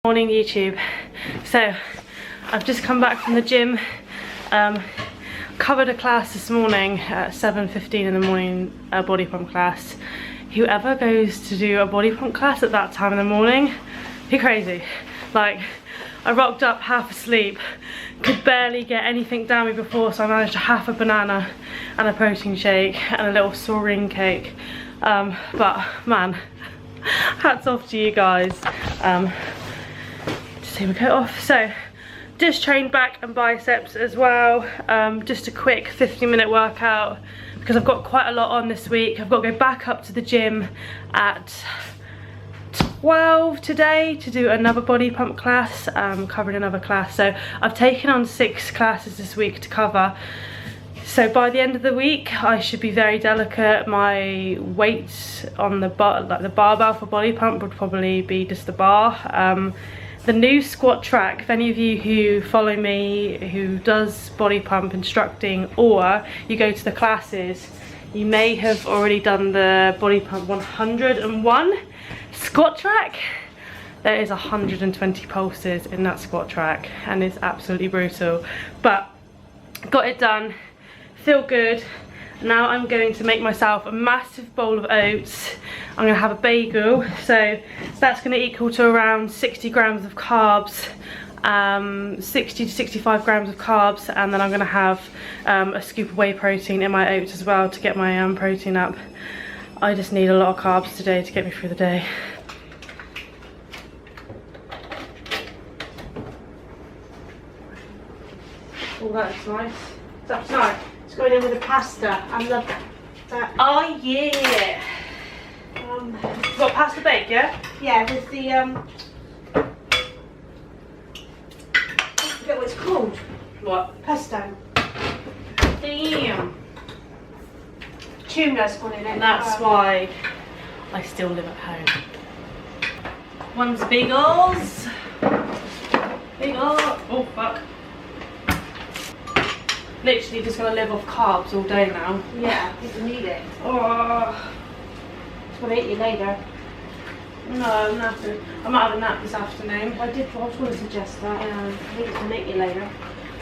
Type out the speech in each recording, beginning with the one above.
Morning YouTube. So I've just come back from the gym, covered a class this morning at 7:15 in the morning, a body pump class. Whoever goes to do a body pump class at that time in the morning, you're crazy. Like, I rocked up half asleep, could barely get anything down me before, so I managed to have a banana and a protein shake and a little saurine cake. But man, hats off to you guys. Take my coat off. So just trained back and biceps as well. Just a quick 50-minute workout because I've got quite a lot on this week. I've got to go back up to the gym at 12 today to do another body pump class, covering another class. So I've taken on 6 classes this week to cover. So by the end of the week, I should be very delicate. My weights on the bar, like the barbell for body pump, would probably be just the bar. The new squat track, if any of you who follow me, who does body pump instructing, or you go to the classes, you may have already done the body pump 101 squat track. There is 120 pulses in that squat track and it's absolutely brutal. But got it done, feel good. Now I'm going to make myself a massive bowl of oats. I'm going to have a bagel, so that's going to equal to around 60 grams of carbs, 60 to 65 grams of carbs, and then I'm going to have a scoop of whey protein in my oats as well to get my protein up. I just need a lot of carbs today to get me through the day. Oh, that's nice. That's nice. It's going in with the pasta. I love that. Oh yeah. You've got pasta bake, yeah? Yeah, with the I forget what it's called. What? Pesto. Damn. Tuna's gone in it. And that's why I still live at home. One's bagels. Bagel. Oh fuck. Literally just gonna live off carbs all day now. Yeah, people need it. Oh. It's gonna eat you later. No, I'm knackered. I might have a nap this afternoon. I was going to suggest that. I think it's gonna eat you later.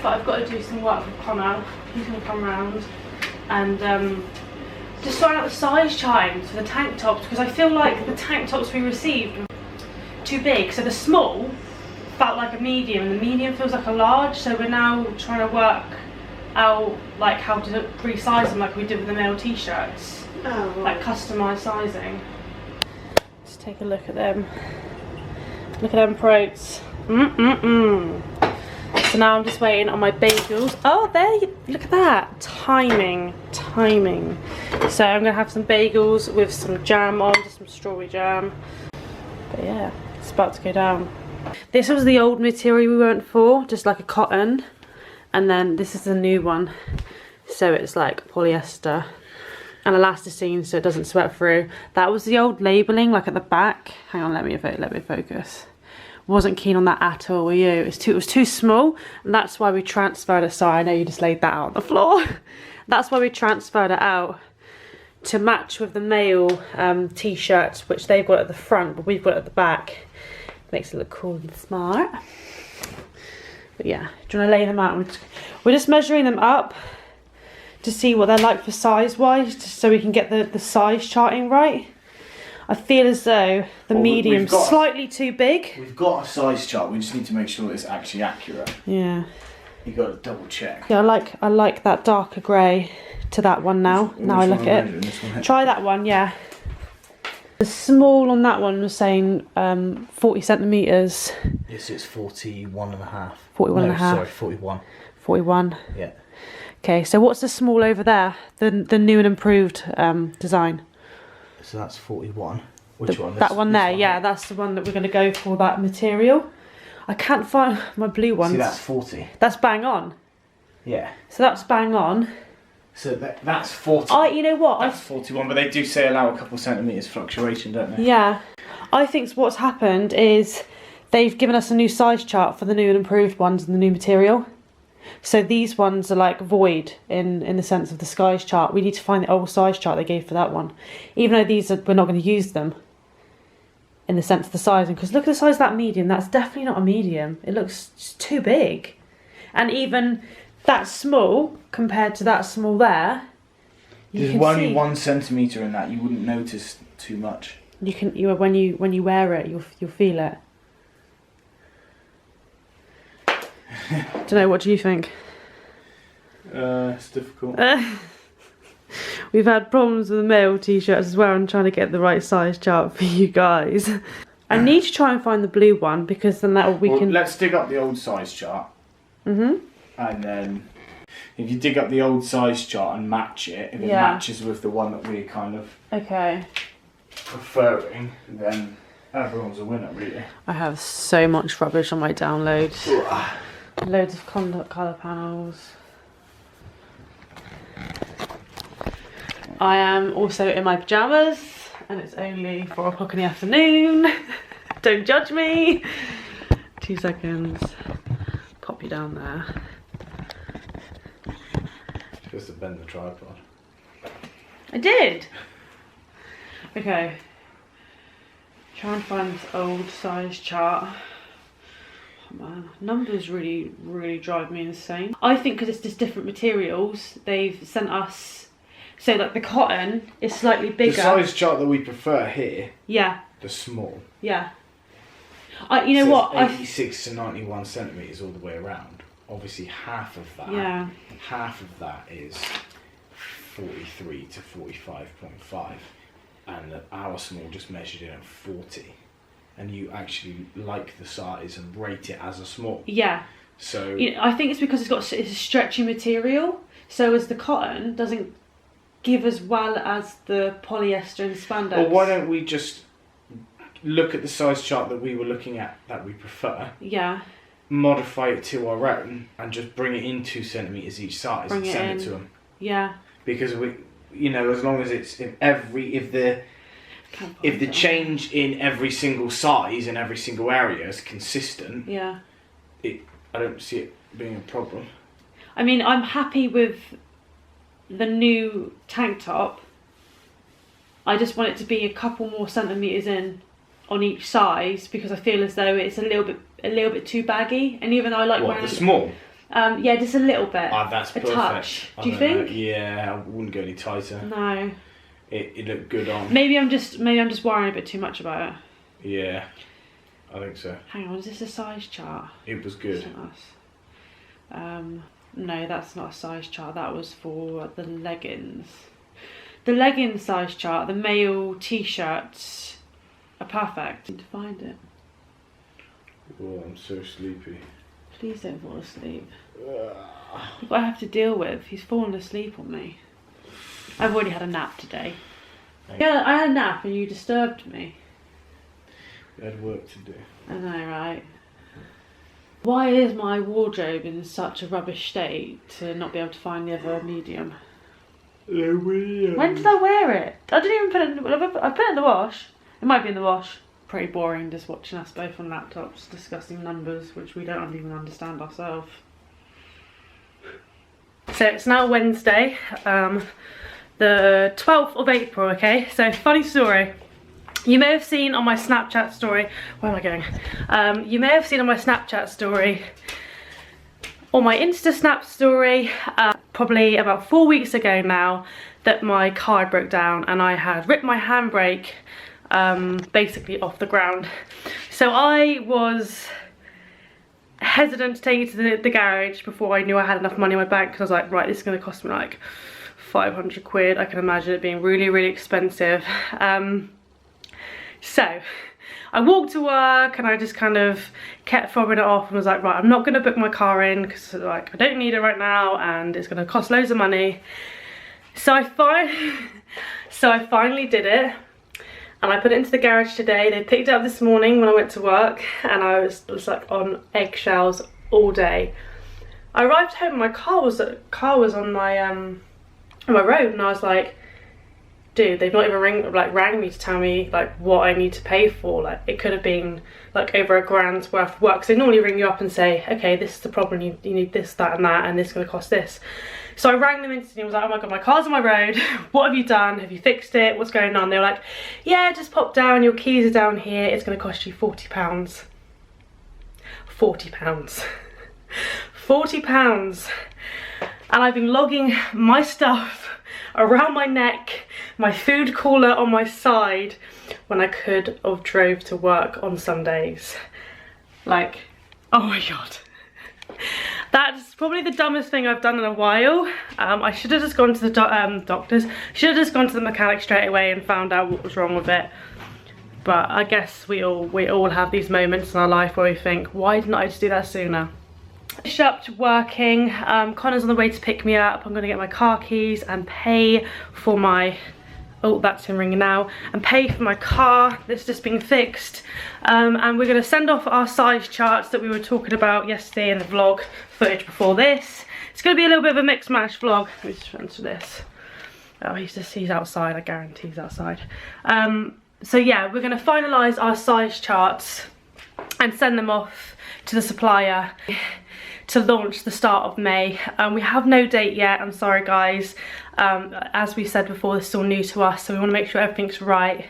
But I've got to do some work with Connor. He's gonna come round and just sort out the size charting for the tank tops, because I feel like the tank tops we received were too big. So the small felt like a medium and the medium feels like a large, so we're now trying to work out like how to resize them like we did with the male t-shirts. Oh, right. Like customised sizing. Let's take a look at them. Look at them protes. So now I'm just waiting on my bagels. Oh, there you look at that. Timing. So I'm gonna have some bagels with some jam on, just some strawberry jam. But yeah, it's about to go down. This was the old material we went for, just like a cotton. And then this is the new one. So it's like polyester and elasticine, so it doesn't sweat through. That was the old labelling, like at the back. Hang on, let me focus. Wasn't keen on that at all, were you? It was too small, and that's why we transferred it. Sorry, I know you just laid that out on the floor. That's why we transferred it out to match with the male t-shirts, which they've got at the front, but we've got it at the back. Makes it look cool and smart. But yeah, do you want to lay them out? We're just measuring them up to see what they're like for size-wise, just so we can get the size charting right. I feel as though the medium's slightly too big. We've got a size chart, we just need to make sure it's actually accurate. Yeah. You've got to double check. Yeah, I like that darker grey to that one now. Now I look at it. Try that one, yeah. The small on that one was saying 40 centimetres. Yes, it's 41 and a half. 41 and a half. Sorry, 41. 41. Yeah. Okay, so what's the small over there? The new and improved design. So that's 41. Which one? That one there, yeah, that's the one that we're going to go for, that material. I can't find my blue ones. See, that's 40. That's bang on. Yeah. So that's bang on. So that's 40. You know what? That's 41, but they do say allow a couple centimetres fluctuation, don't they? Yeah. I think what's happened is they've given us a new size chart for the new and improved ones and the new material. So these ones are like void in the sense of the size chart. We need to find the old size chart they gave for that one. Even though we're not going to use them. in the sense of the sizing, because look at the size of that medium. That's definitely not a medium. It looks just too big. And even that small compared to that small there, there's only 1 centimetre in that. You wouldn't notice too much. When you wear it, you'll feel it. Don't know, what do you think? It's difficult. We've had problems with the male t-shirts as well, and trying to get the right size chart for you guys. I need to try and find the blue one, because then we can... Let's dig up the old size chart. And then if you dig up the old size chart and match it, if it matches with the one that we're kind of preferring, then everyone's a winner, really. I have so much rubbish on my downloads. Loads of colour panels. I am also in my pyjamas, and it's only 4 o'clock in the afternoon. Don't judge me. 2 seconds. Pop you down there. Supposed to bend the tripod. I did. Okay. Try and find this old size chart. Oh man, numbers really drive me insane. I think because it's just different materials, they've sent us. So like the cotton is slightly bigger. The size chart that we prefer here. Yeah. The small. Yeah. You know what? 86 to 91 centimetres all the way around. Obviously half of that. Yeah. Half of that is 43 to 45.5, and our small just measured in at 40. And you actually like the size and rate it as a small. Yeah. So I think it's because it's a stretchy material, so as the cotton doesn't give as well as the polyester and spandex. Well, why don't we just look at the size chart that we were looking at that we prefer? Yeah. Modify it to our own and just bring it in 2 centimetres each size and send it to them. Yeah. Because as long as it's if the change in every single size and every single area is consistent, yeah, I don't see it being a problem. I mean, I'm happy with the new tank top. I just want it to be a couple more centimetres in on each size, because I feel as though it's a little bit too baggy, and even though I like wearing the small. Yeah, just a little bit. That's perfect. Touch. Do you think? Yeah, I wouldn't go any tighter. No. It looked good on. Maybe I'm just worrying a bit too much about it. Yeah, I think so. Hang on, is this a size chart? It was good. No, that's not a size chart. That was for the leggings. The leggings size chart, the male t-shirts are perfect. I need to find it. Oh, I'm so sleepy. Please don't fall asleep. Look what I have to deal with. He's fallen asleep on me. I've already had a nap today. Yeah, I had a nap and you disturbed me. We had work to do. I know, right? Why is my wardrobe in such a rubbish state to not be able to find the other medium? When did I wear it? I didn't even put it in, I put it in the wash. It might be in the wash. Pretty boring just watching us both on laptops discussing numbers which we don't even understand ourselves. So it's now Wednesday, the 12th of April, okay? So funny story. You may have seen on my Snapchat story, where am I going? You may have seen on my Snapchat story, or my Insta Snap story, probably about 4 weeks ago now, that my car broke down and I had ripped my handbrake basically off the ground. So I was hesitant to take it to the garage before I knew I had enough money in my bank, because I was like, right, this is going to cost me like 500 quid. I can imagine it being really expensive. So I walked to work and I just kind of kept fobbing it off and was like, right, I'm not going to book my car in because like I don't need it right now and it's going to cost loads of money. So I finally did it, and I put it into the garage today. They picked it up this morning when I went to work, and I was like on eggshells all day. I arrived home and my car was on my road, and I was like, do. They've not even rang me to tell me like what I need to pay for. Like it could have been like over £1,000 worth of work. So they normally ring you up and say, okay, this is the problem, you need this, that and that, and this is going to cost this. So I rang them instantly and was like, oh my god, my car's on my road, what have you done, have you fixed it, what's going on? They were like, yeah, just pop down, your keys are down here, it's going to cost you £40. £40. £40. And I've been logging my stuff around my neck, my food cooler on my side, when I could have drove to work on Sundays. Like, oh my god. That's probably the dumbest thing I've done in a while. I should have just gone to the doctors. Should have just gone to the mechanic straight away and found out what was wrong with it. But I guess we all have these moments in our life where we think, why didn't I just do that sooner? Finished up working. Connor's on the way to pick me up. I'm gonna get my car keys and pay for my, oh, that's him ringing now, and pay for my car that's just been fixed. And we're gonna send off our size charts that we were talking about yesterday in the vlog footage before this. It's gonna be a little bit of a mixed match vlog. Let me just answer this. Oh, he's outside, I guarantee he's outside. So yeah, we're gonna finalize our size charts and send them off to the supplier to launch the start of May. We have no date yet, I'm sorry guys. As we said before, this is all new to us, so we want to make sure everything's right.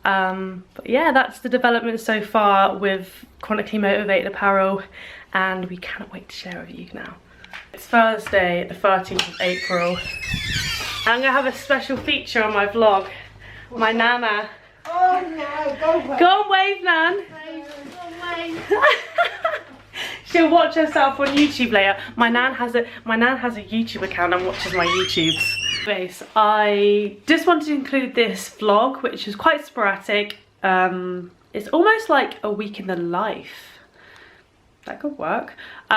But yeah, that's the development so far with Chronically Motivated Apparel, and we cannot wait to share with you now. It's Thursday, the 13th of April. I'm gonna have a special feature on my vlog. My Nana. Oh no, go away. Go and wave, Nan. Go away. She'll watch herself on YouTube later. My nan has a YouTube account and watches my YouTubes. Anyways, I just wanted to include this vlog, which is quite sporadic. It's almost like a week in the life. That could work.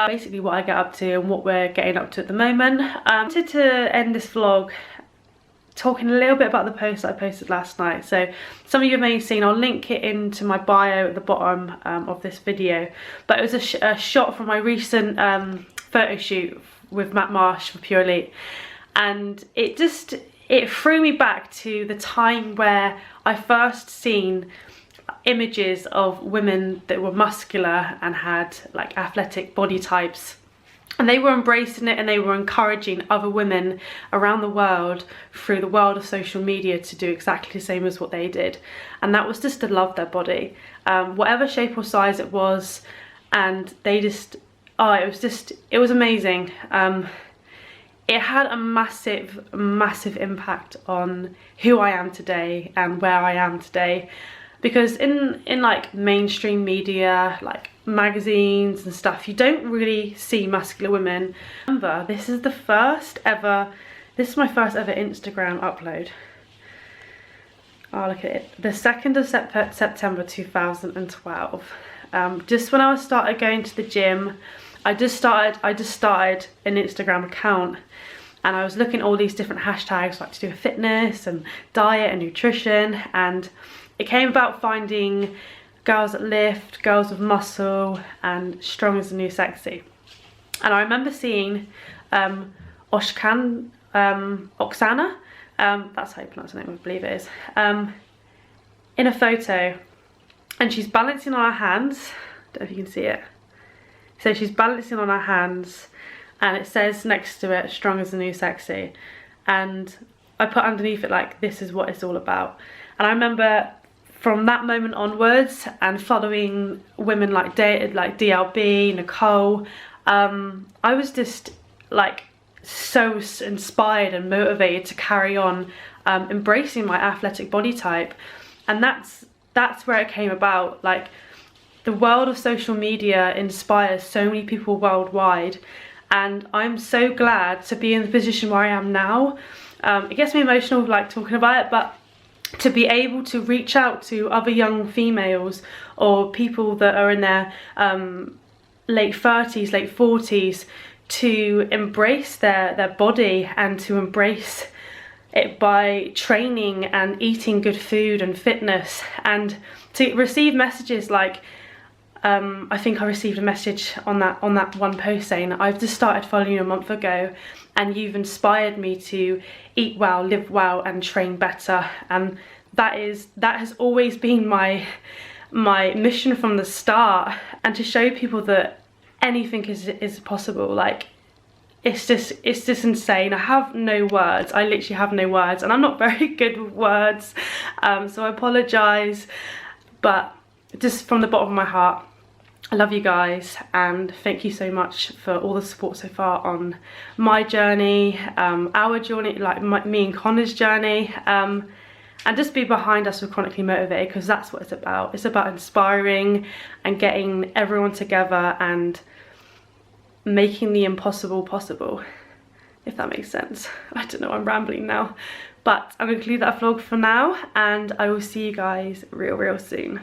Basically what I get up to and what we're getting up to at the moment. I wanted to end this vlog talking a little bit about the post that I posted last night. So some of you may have seen, I'll link it into my bio at the bottom of this video, but it was a shot from my recent photo shoot with Matt Marsh for Pure Elite, and it threw me back to the time where I first seen images of women that were muscular and had like athletic body types. And they were embracing it and they were encouraging other women around the world through the world of social media to do exactly the same as what they did. And that was just to love their body, whatever shape or size it was. And they just, oh, it was amazing. It had a massive, massive impact on who I am today and where I am today. Because in like mainstream media, like magazines and stuff, you don't really see muscular women. Remember, this is my first ever Instagram upload. Oh, look at it. The 2nd of September 2012. Just when I started going to the gym, I just started an Instagram account, and I was looking at all these different hashtags like to do with fitness and diet and nutrition, and it came about finding girls that lift, girls with muscle, and strong is the new sexy. And I remember seeing Oksana, that's how you pronounce her name, I believe it is, in a photo, and she's balancing on her hands. Don't know if you can see it. So she's balancing on her hands, and it says next to it, strong is the new sexy. And I put underneath it like, this is what it's all about. And I remember from that moment onwards, and following women like DLB, Nicole, I was just like so inspired and motivated to carry on embracing my athletic body type. And that's where it came about. Like, the world of social media inspires so many people worldwide, and I'm so glad to be in the position where I am now. It gets me emotional like talking about it, but to be able to reach out to other young females or people that are in their late 30s, late 40s, to embrace their body and to embrace it by training and eating good food and fitness, and to receive messages like, I think I received a message on that one post saying, I've just started following you a month ago and you've inspired me to eat well, live well and train better. And that has always been my mission from the start, and to show people that anything is possible. Like, it's just insane. I have no words. I literally have no words, and I'm not very good with words, so I apologize, but just from the bottom of my heart, I love you guys, and thank you so much for all the support so far on my journey, our journey, like me and Connor's journey, and just be behind us with Chronically Motivated, because that's what it's about. It's about inspiring and getting everyone together and making the impossible possible, if that makes sense. I don't know, I'm rambling now, but I'm going to leave that vlog for now, and I will see you guys real soon.